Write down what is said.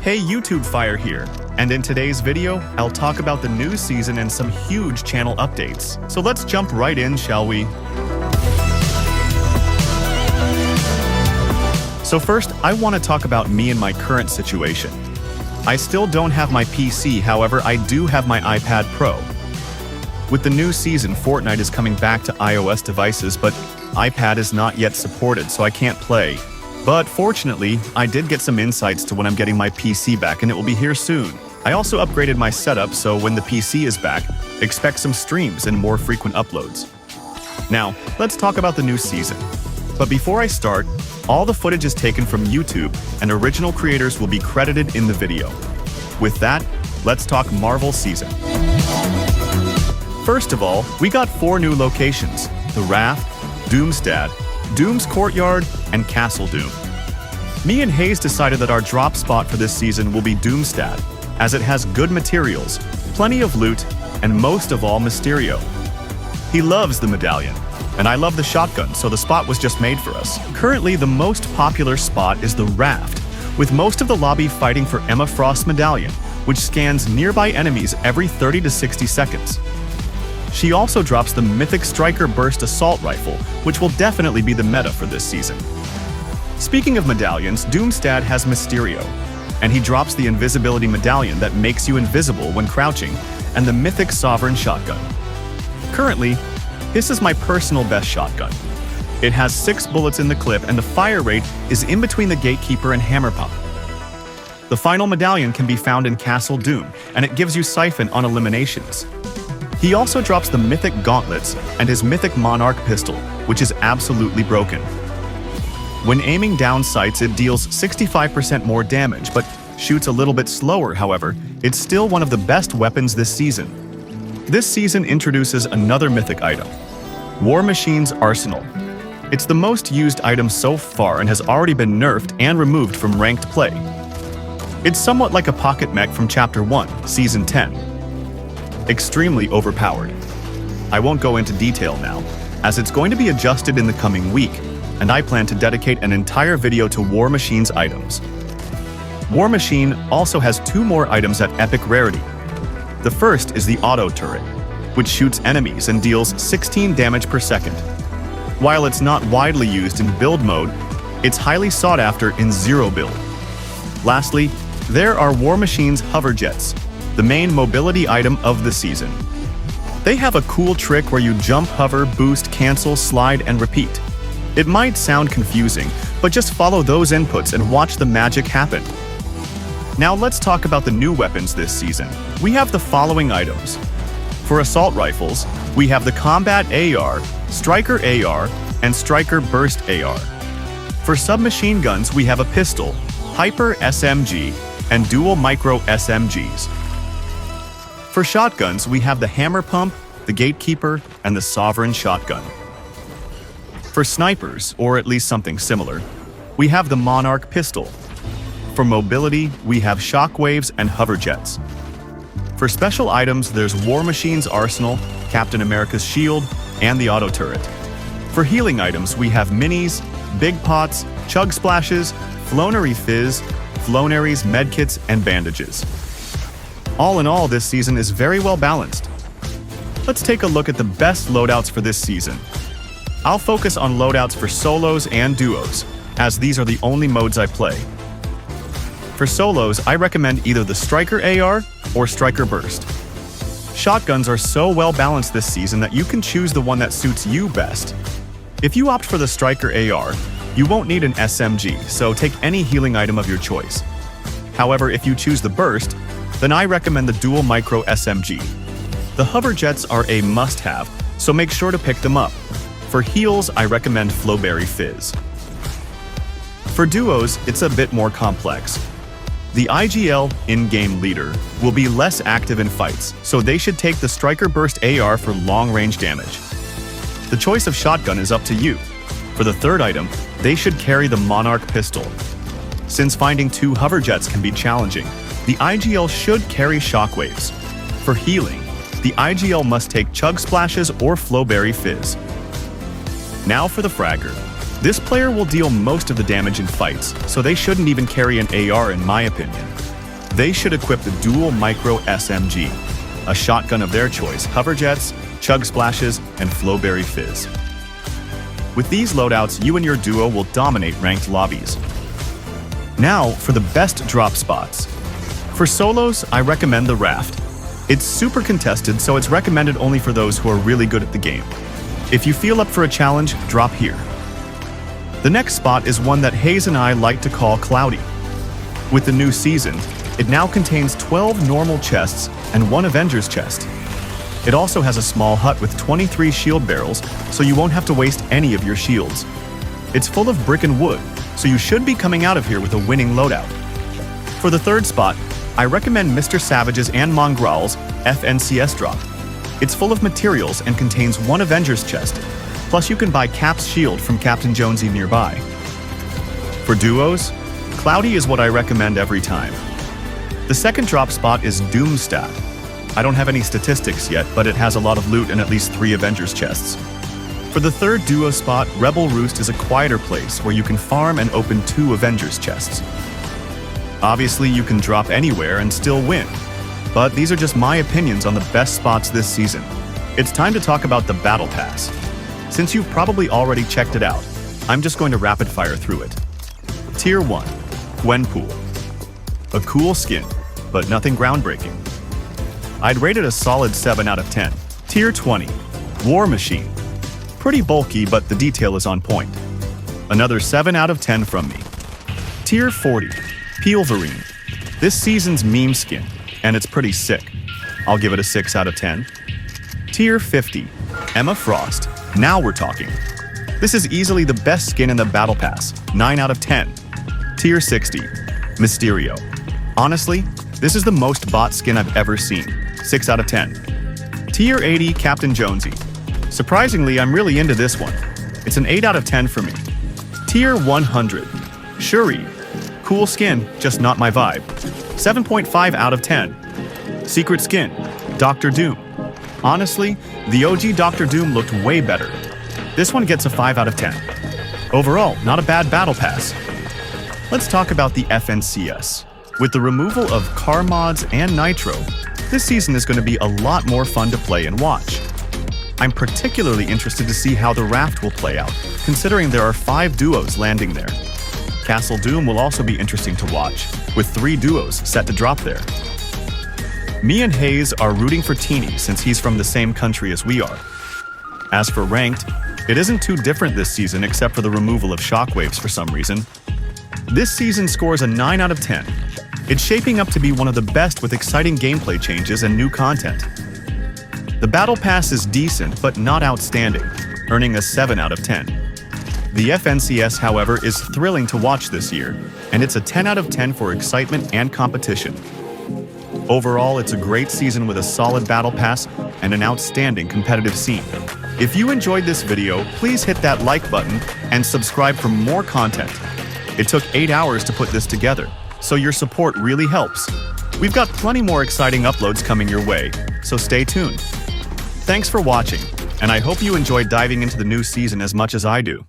Hey YouTube, Fire here, and in today's video, I'll talk about the new season and some huge channel updates. So let's jump right in, shall we? So first, I want to talk about me and my current situation. I still don't have my PC, however, I do have my iPad Pro. With the new season, Fortnite is coming back to iOS devices, but iPad is not yet supported, so I can't play. But fortunately, I did get some insights to when I'm getting my PC back, and it will be here soon. I also upgraded my setup, so when the PC is back, expect some streams and more frequent uploads. Now, let's talk about the new season. But before I start, all the footage is taken from YouTube, and original creators will be credited in the video. With that, let's talk Marvel season. First of all, we got 4 new locations: the Raft, Doomstad, Doom's Courtyard, and Castle Doom. Me and Hayes decided that our drop spot for this season will be Doomstad, as it has good materials, plenty of loot, and most of all, Mysterio. He loves the medallion, and I love the shotgun, so the spot was just made for us. Currently, the most popular spot is the Raft, with most of the lobby fighting for Emma Frost's medallion, which scans nearby enemies every 30 to 60 seconds. She also drops the mythic Striker Burst Assault Rifle, which will definitely be the meta for this season. Speaking of medallions, Doomstad has Mysterio, and he drops the invisibility medallion that makes you invisible when crouching, and the mythic Sovereign Shotgun. Currently, this is my personal best shotgun. It has 6 bullets in the clip, and the fire rate is in between the Gatekeeper and Hammer Pump. The final medallion can be found in Castle Doom, and it gives you Siphon on eliminations. He also drops the mythic gauntlets and his mythic Monarch pistol, which is absolutely broken. When aiming down sights, it deals 65% more damage, but shoots a little bit slower. However, it's still one of the best weapons this season. This season introduces another mythic item, War Machine's Arsenal. It's the most used item so far and has already been nerfed and removed from ranked play. It's somewhat like a pocket mech from Chapter 1, Season 10. Extremely overpowered. I won't go into detail now, as it's going to be adjusted in the coming week, and I plan to dedicate an entire video to War Machine's items. War Machine also has 2 more items at epic rarity. The first is the auto turret, which shoots enemies and deals 16 damage per second. While it's not widely used in build mode, it's highly sought after in zero build. Lastly, there are War Machine's hover jets, the main mobility item of the season. They have a cool trick where you jump, hover, boost, cancel, slide, and repeat. It might sound confusing, but just follow those inputs and watch the magic happen. Now let's talk about the new weapons this season. We have the following items. For assault rifles, we have the Combat AR, Striker AR, and Striker Burst AR. For submachine guns, we have a pistol, Hyper SMG, and Dual Micro SMGs. For shotguns, we have the Hammer Pump, the Gatekeeper, and the Sovereign Shotgun. For snipers, or at least something similar, we have the Monarch pistol. For mobility, we have shockwaves and hover jets. For special items, there's War Machine's Arsenal, Captain America's shield, and the auto turret. For healing items, we have minis, big pots, chug splashes, Flonery Fizz, Flonery's medkits, and bandages. All in all, this season is very well balanced. Let's take a look at the best loadouts for this season. I'll focus on loadouts for solos and duos, as these are the only modes I play. For solos, I recommend either the Striker AR or Striker Burst. Shotguns are so well balanced this season that you can choose the one that suits you best. If you opt for the Striker AR, you won't need an SMG, so take any healing item of your choice. However, if you choose the Burst, then I recommend the Dual Micro SMG. The hover jets are a must-have, so make sure to pick them up. For heals, I recommend Flowberry Fizz. For duos, it's a bit more complex. The IGL in-game leader will be less active in fights, so they should take the Striker Burst AR for long-range damage. The choice of shotgun is up to you. For the third item, they should carry the Monarch pistol. Since finding 2 hover jets can be challenging, the IGL should carry shockwaves. For healing, the IGL must take chug splashes or Flowberry Fizz. Now for the fragger. This player will deal most of the damage in fights, so they shouldn't even carry an AR in my opinion. They should equip the dual micro SMG, a shotgun of their choice, hover jets, chug splashes, and flowberry fizz. With these loadouts, you and your duo will dominate ranked lobbies. Now for the best drop spots. For solos, I recommend the Raft. It's super contested, so it's recommended only for those who are really good at the game. If you feel up for a challenge, drop here. The next spot is one that Hayes and I like to call Cloudy. With the new season, it now contains 12 normal chests and 1 Avengers chest. It also has a small hut with 23 shield barrels, so you won't have to waste any of your shields. It's full of brick and wood, so you should be coming out of here with a winning loadout. For the third spot, I recommend Mr. Savage's and Mongral's FNCS drop. It's full of materials and contains 1 Avengers chest, plus you can buy Cap's shield from Captain Jonesy nearby. For duos, Cloudy is what I recommend every time. The second drop spot is Doomstad. I don't have any statistics yet, but it has a lot of loot and at least 3 Avengers chests. For the third duo spot, Rebel Roost is a quieter place where you can farm and open 2 Avengers chests. Obviously, you can drop anywhere and still win, but these are just my opinions on the best spots this season. It's time to talk about the Battle Pass. Since you've probably already checked it out, I'm just going to rapid fire through it. Tier 1, Gwenpool. A cool skin, but nothing groundbreaking. I'd rate it a solid 7 out of 10. Tier 20, War Machine. Pretty bulky, but the detail is on point. Another 7 out of 10 from me. Tier 40, Peelverine. This season's meme skin, and it's pretty sick. I'll give it a 6 out of 10. Tier 50, Emma Frost. Now we're talking. This is easily the best skin in the Battle Pass, 9 out of 10. Tier 60, Mysterio. Honestly, this is the most bought skin I've ever seen, 6 out of 10. Tier 80, Captain Jonesy. Surprisingly, I'm really into this one. It's an 8 out of 10 for me. Tier 100, Shuri. Cool skin, just not my vibe. 7.5 out of 10. Secret skin, Doctor Doom. Honestly, the OG Doctor Doom looked way better. This one gets a 5 out of 10. Overall, not a bad battle pass. Let's talk about the FNCS. With the removal of car mods and Nitro, this season is going to be a lot more fun to play and watch. I'm particularly interested to see how the Raft will play out, considering there are 5 duos landing there. Castle Doom will also be interesting to watch, with 3 duos set to drop there. Me and Hayes are rooting for Teeny since he's from the same country as we are. As for Ranked, it isn't too different this season except for the removal of shockwaves for some reason. This season scores a 9 out of 10. It's shaping up to be one of the best with exciting gameplay changes and new content. The Battle Pass is decent but not outstanding, earning a 7 out of 10. The FNCS, however, is thrilling to watch this year, and it's a 10 out of 10 for excitement and competition. Overall, it's a great season with a solid Battle Pass and an outstanding competitive scene. If you enjoyed this video, please hit that like button and subscribe for more content. It took 8 hours to put this together, so your support really helps. We've got plenty more exciting uploads coming your way, so stay tuned. Thanks for watching, and I hope you enjoyed diving into the new season as much as I do.